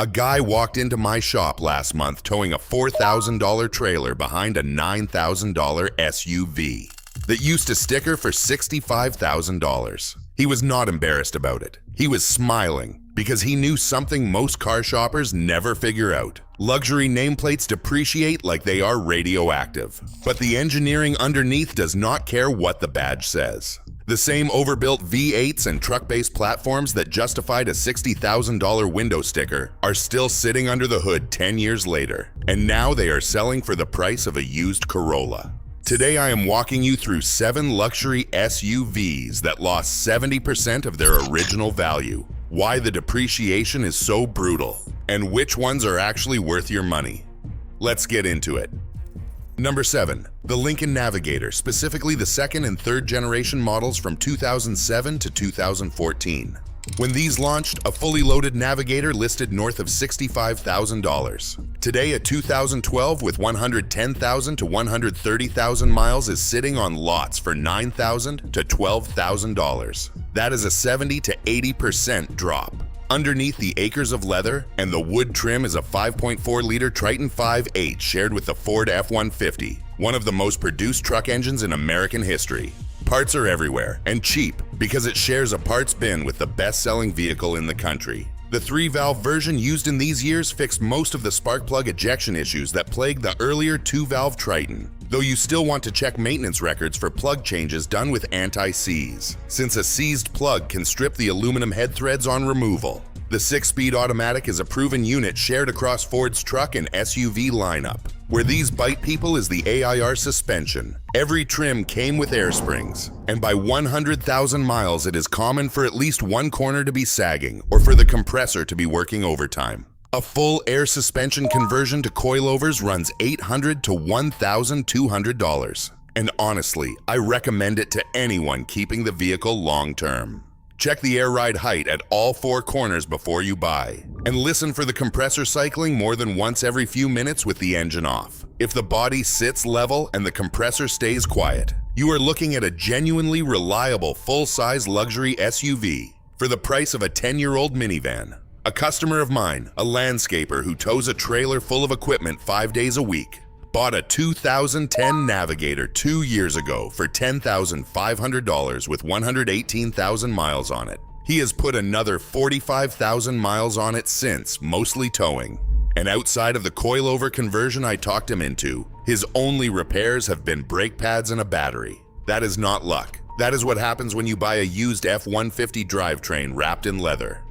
A guy walked into my shop last month towing a $4,000 trailer behind a $9,000 SUV that used to sticker for $65,000. He was not embarrassed about it. He was smiling because he knew something most car shoppers never figure out. Luxury nameplates depreciate like they are radioactive, but the engineering underneath does not care what the badge says. The same overbuilt V8s and truck-based platforms that justified a $60,000 window sticker are still sitting under the hood 10 years later, and now they are selling for the price of a used Corolla. Today I am walking you through 7 luxury SUVs that lost 70% of their original value, why the depreciation is so brutal, and which ones are actually worth your money. Let's get into it. Number 7. The Lincoln Navigator, specifically the 2nd and 3rd generation models from 2007 to 2014. When these launched, a fully loaded Navigator listed north of $65,000. Today, a 2012 with 110,000 to 130,000 miles is sitting on lots for $9,000 to $12,000. That is a 70 to 80% drop. Underneath the acres of leather and the wood trim is a 5.4-liter Triton 5.8 shared with the Ford F-150, one of the most produced truck engines in American history. Parts are everywhere and cheap because it shares a parts bin with the best-selling vehicle in the country. The 3-valve version used in these years fixed most of the spark plug ejection issues that plagued the earlier 2-valve Triton, though you still want to check maintenance records for plug changes done with anti-seize, since a seized plug can strip the aluminum head threads on removal. The 6-speed automatic is a proven unit shared across Ford's truck and SUV lineup. Where these bite people is the AIR suspension. Every trim came with air springs, and by 100,000 miles it is common for at least one corner to be sagging or for the compressor to be working overtime. A full air suspension conversion to coilovers runs $800 to $1,200. And honestly, I recommend it to anyone keeping the vehicle long-term. Check the air ride height at all 4 corners before you buy, and listen for the compressor cycling more than once every few minutes with the engine off. If the body sits level and the compressor stays quiet, you are looking at a genuinely reliable full-size luxury SUV for the price of a 10-year-old minivan. A customer of mine, a landscaper who tows a trailer full of equipment 5 days a week, bought a 2010 Navigator 2 years ago for $10,500 with 118,000 miles on it. He has put another 45,000 miles on it since, mostly towing. And outside of the coilover conversion I talked him into, his only repairs have been brake pads and a battery. That is not luck. That is what happens when you buy a used F-150 drivetrain wrapped in leather.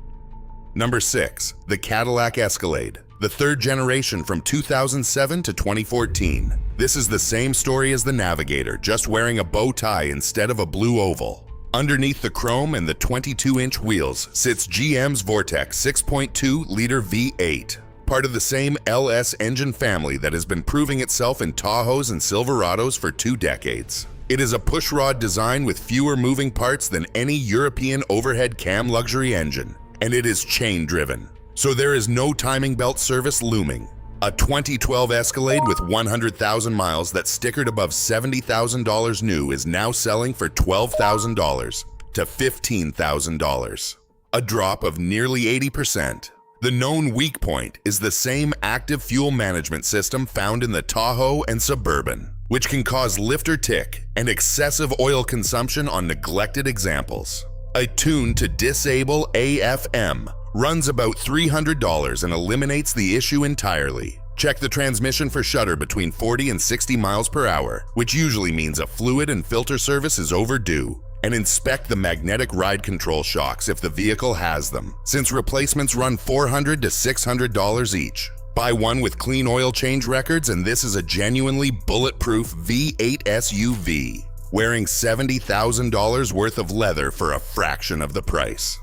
Number 6. The Cadillac Escalade. The 3rd generation from 2007 to 2014. This is the same story as the Navigator, just wearing a bow tie instead of a blue oval. Underneath the chrome and the 22-inch wheels sits GM's Vortec 6.2-liter V8, part of the same LS engine family that has been proving itself in Tahoes and Silverados for 2 decades. It is a pushrod design with fewer moving parts than any European overhead cam luxury engine, and it is chain-driven. So there is no timing belt service looming. A 2012 Escalade with 100,000 miles that stickered above $70,000 new is now selling for $12,000 to $15,000. A drop of nearly 80%. The known weak point is the same active fuel management system found in the Tahoe and Suburban, which can cause lifter tick and excessive oil consumption on neglected examples. A tune to disable AFM runs about $300 and eliminates the issue entirely. Check the transmission for shudder between 40 and 60 miles per hour, which usually means a fluid and filter service is overdue. And inspect the magnetic ride control shocks if the vehicle has them, since replacements run $400 to $600 each. Buy one with clean oil change records and this is a genuinely bulletproof V8 SUV, wearing $70,000 worth of leather for a fraction of the price.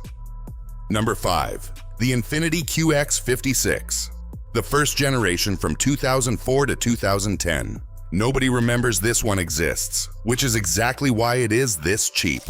Number 5. The Infiniti QX56. The 1st generation from 2004 to 2010. Nobody remembers this one exists, which is exactly why it is this cheap.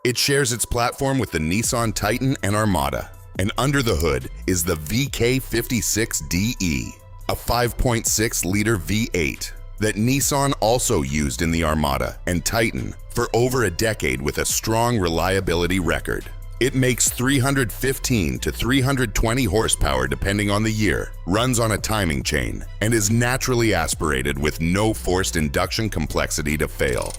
It shares its platform with the Nissan Titan and Armada, and under the hood is the VK56DE, a 5.6-liter V8 that Nissan also used in the Armada and Titan for over a decade with a strong reliability record. It makes 315 to 320 horsepower depending on the year, runs on a timing chain, and is naturally aspirated with no forced induction complexity to fail.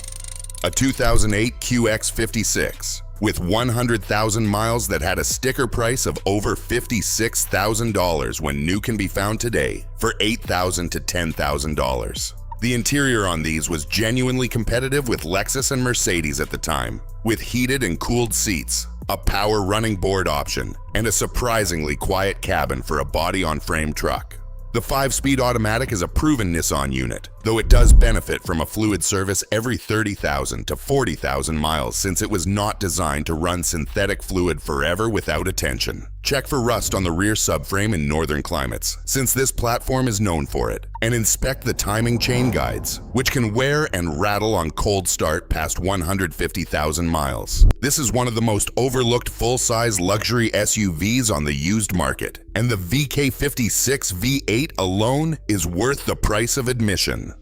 A 2008 QX56 with 100,000 miles that had a sticker price of over $56,000 when new can be found today for $8,000 to $10,000. The interior on these was genuinely competitive with Lexus and Mercedes at the time, with heated and cooled seats, a power running board option, and a surprisingly quiet cabin for a body-on-frame truck. The 5-speed automatic is a proven Nissan unit, though it does benefit from a fluid service every 30,000 to 40,000 miles since it was not designed to run synthetic fluid forever without attention. Check for rust on the rear subframe in northern climates, since this platform is known for it, and inspect the timing chain guides, which can wear and rattle on cold start past 150,000 miles. This is one of the most overlooked full-size luxury SUVs on the used market, and the VK56 V8 alone is worth the price of admission.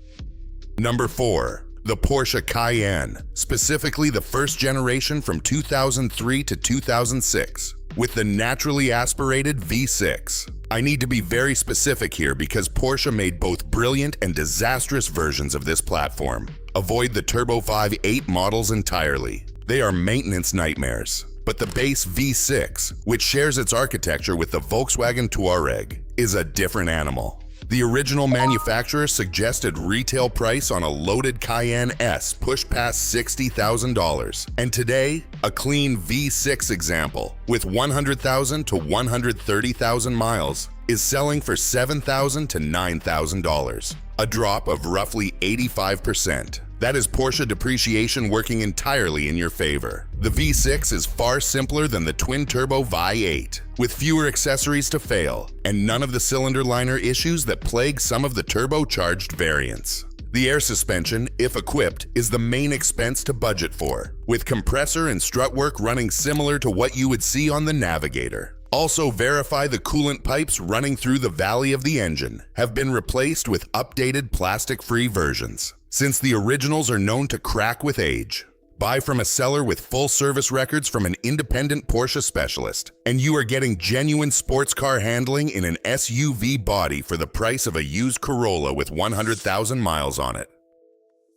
Number 4. The Porsche Cayenne, specifically the first generation from 2003 to 2006, with the naturally aspirated V6. I need to be very specific here because Porsche made both brilliant and disastrous versions of this platform. Avoid the Turbo 5.8 models entirely. They are maintenance nightmares. But the base V6, which shares its architecture with the Volkswagen Touareg, is a different animal. The original manufacturer suggested retail price on a loaded Cayenne S pushed past $60,000, and today, a clean V6 example with 100,000 to 130,000 miles is selling for $7,000 to $9,000, a drop of roughly 85%. That is Porsche depreciation working entirely in your favor. The V6 is far simpler than the twin-turbo V8, with fewer accessories to fail, and none of the cylinder liner issues that plague some of the turbocharged variants. The air suspension, if equipped, is the main expense to budget for, with compressor and strut work running similar to what you would see on the Navigator. Also verify the coolant pipes running through the valley of the engine have been replaced with updated plastic-free versions, since the originals are known to crack with age. Buy from a seller with full service records from an independent Porsche specialist, and you are getting genuine sports car handling in an SUV body for the price of a used Corolla with 100,000 miles on it.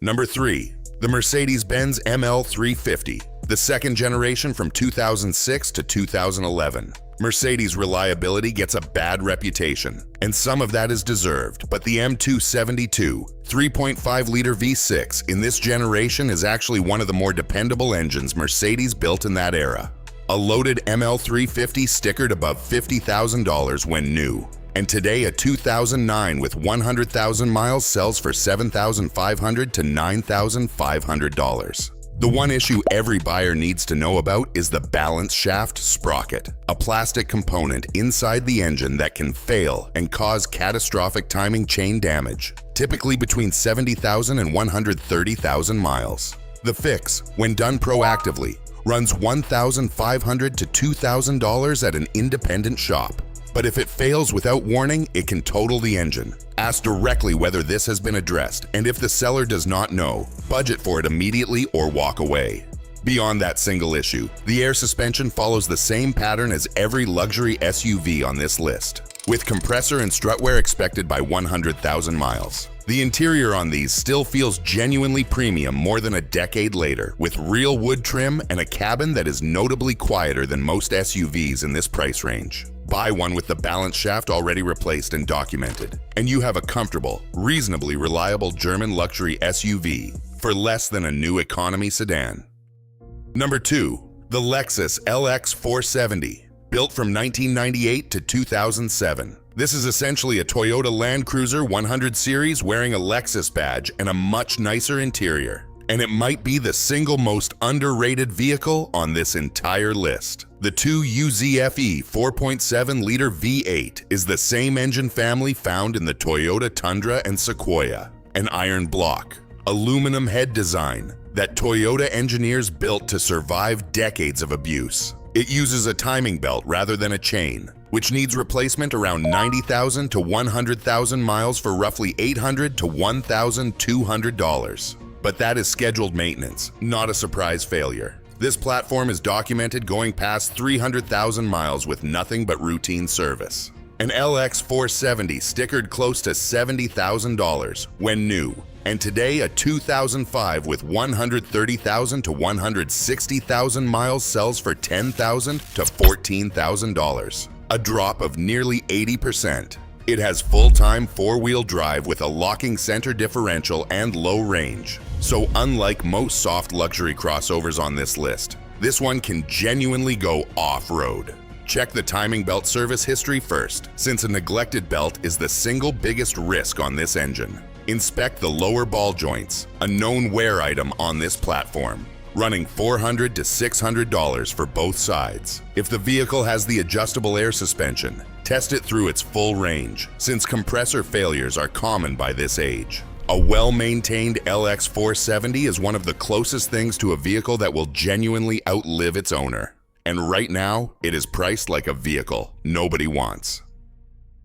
Number 3. The Mercedes-Benz ML350, the second generation from 2006 to 2011. Mercedes reliability gets a bad reputation, and some of that is deserved, but the M272 3.5-liter V6 in this generation is actually one of the more dependable engines Mercedes built in that era. A loaded ML350 stickered above $50,000 when new, and today a 2009 with 100,000 miles sells for $7,500 to $9,500. The one issue every buyer needs to know about is the balance shaft sprocket, a plastic component inside the engine that can fail and cause catastrophic timing chain damage, typically between 70,000 and 130,000 miles. The fix, when done proactively, runs $1,500 to $2,000 at an independent shop. But if it fails without warning, it can total the engine. Ask directly whether this has been addressed, and if the seller does not know, budget for it immediately or walk away. Beyond that single issue, the air suspension follows the same pattern as every luxury SUV on this list, with compressor and strut wear expected by 100,000 miles. The interior on these still feels genuinely premium more than a decade later, with real wood trim and a cabin that is notably quieter than most SUVs in this price range. Buy one with the balance shaft already replaced and documented, and you have a comfortable, reasonably reliable German luxury SUV for less than a new economy sedan. Number 2. The Lexus LX470, built from 1998 to 2007. This is essentially a Toyota Land Cruiser 100 series wearing a Lexus badge and a much nicer interior. And it might be the single most underrated vehicle on this entire list. The 2UZFE 4.7-liter V8 is the same engine family found in the Toyota Tundra and Sequoia, an iron block, aluminum head design that Toyota engineers built to survive decades of abuse. It uses a timing belt rather than a chain, which needs replacement around 90,000 to 100,000 miles for roughly $800 to $1,200. But that is scheduled maintenance, not a surprise failure. This platform is documented going past 300,000 miles with nothing but routine service. An LX470 stickered close to $70,000 when new, and today a 2005 with 130,000 to 160,000 miles sells for $10,000 to $14,000, a drop of nearly 80%. It has full-time four-wheel drive with a locking center differential and low range. So unlike most soft luxury crossovers on this list, this one can genuinely go off-road. Check the timing belt service history first, since a neglected belt is the single biggest risk on this engine. Inspect the lower ball joints, a known wear item on this platform, running $400 to $600 for both sides. If the vehicle has the adjustable air suspension, test it through its full range, since compressor failures are common by this age. A well-maintained LX470 is one of the closest things to a vehicle that will genuinely outlive its owner. And right now, it is priced like a vehicle nobody wants.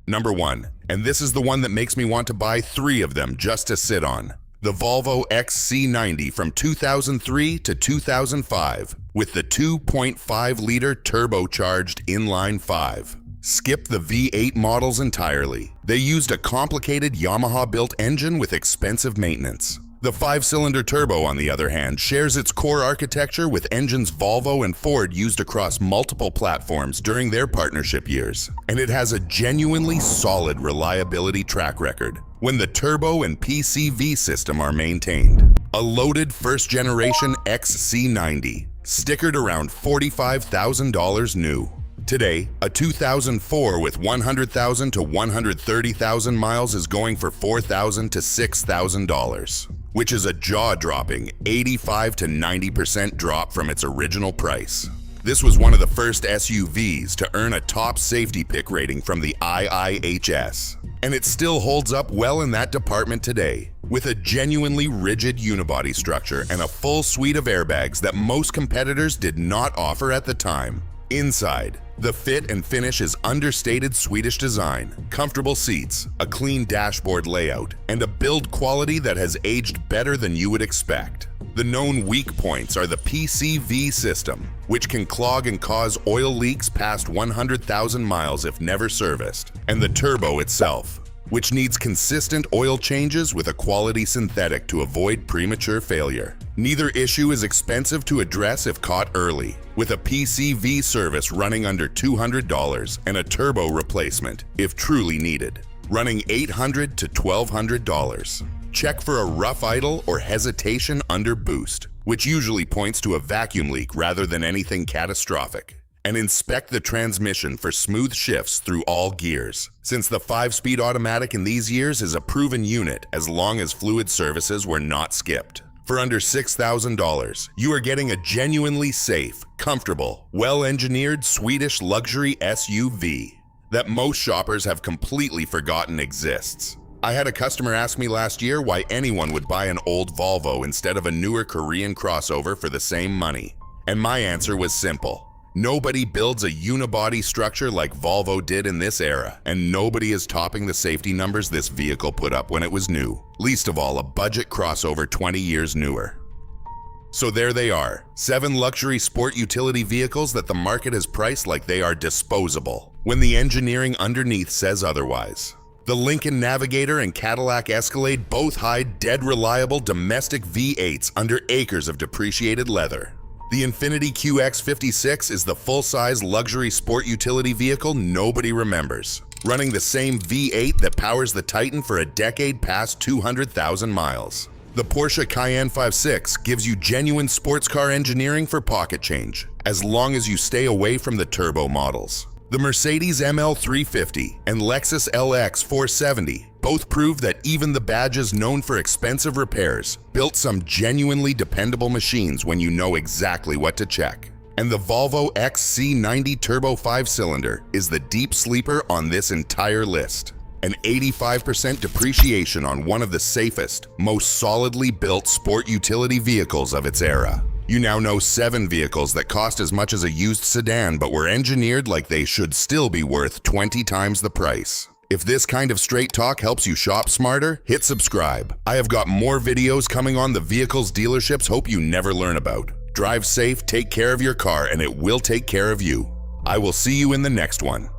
Number 1, and this is the one that makes me want to buy 3 of them just to sit on. The Volvo XC90 from 2003 to 2005 with the 2.5-liter turbocharged inline-5. Skip the V8 models entirely. They used a complicated Yamaha-built engine with expensive maintenance. The 5-cylinder turbo, on the other hand, shares its core architecture with engines Volvo and Ford used across multiple platforms during their partnership years, and it has a genuinely solid reliability track record when the turbo and PCV system are maintained. A loaded first-generation XC90, stickered around $45,000 new. Today, a 2004 with 100,000 to 130,000 miles is going for $4,000 to $6,000, which is a jaw-dropping 85 to 90% drop from its original price. This was one of the first SUVs to earn a top safety pick rating from the IIHS, and it still holds up well in that department today, with a genuinely rigid unibody structure and a full suite of airbags that most competitors did not offer at the time. Inside, the fit and finish is understated Swedish design, comfortable seats, a clean dashboard layout, and a build quality that has aged better than you would expect. The known weak points are the PCV system, which can clog and cause oil leaks past 100,000 miles if never serviced, and the turbo itself, which needs consistent oil changes with a quality synthetic to avoid premature failure. Neither issue is expensive to address if caught early, with a PCV service running under $200 and a turbo replacement, if truly needed, running $800 to $1,200. Check for a rough idle or hesitation under boost, which usually points to a vacuum leak rather than anything catastrophic. And inspect the transmission for smooth shifts through all gears, since the 5-speed automatic in these years is a proven unit as long as fluid services were not skipped. For under $6,000, you are getting a genuinely safe, comfortable, well-engineered Swedish luxury SUV that most shoppers have completely forgotten exists. I had a customer ask me last year why anyone would buy an old Volvo instead of a newer Korean crossover for the same money. And my answer was simple. Nobody builds a unibody structure like Volvo did in this era, and nobody is topping the safety numbers this vehicle put up when it was new, least of all a budget crossover 20 years newer. So there they are, 7 luxury sport utility vehicles that the market has priced like they are disposable, when the engineering underneath says otherwise. The Lincoln Navigator and Cadillac Escalade both hide dead reliable domestic V8s under acres of depreciated leather. The Infiniti QX56 is the full-size luxury sport utility vehicle nobody remembers, running the same V8 that powers the Titan for a decade past 200,000 miles. The Porsche Cayenne 56 gives you genuine sports car engineering for pocket change, as long as you stay away from the turbo models. The Mercedes ML350 and Lexus LX470 both prove that even the badges known for expensive repairs built some genuinely dependable machines when you know exactly what to check. And the Volvo XC90 Turbo 5-cylinder is the deep sleeper on this entire list. An 85% depreciation on one of the safest, most solidly built sport utility vehicles of its era. You now know 7 vehicles that cost as much as a used sedan but were engineered like they should still be worth 20 times the price. If this kind of straight talk helps you shop smarter, hit subscribe. I have got more videos coming on the vehicles dealerships hope you never learn about. Drive safe, take care of your car, and it will take care of you. I will see you in the next one.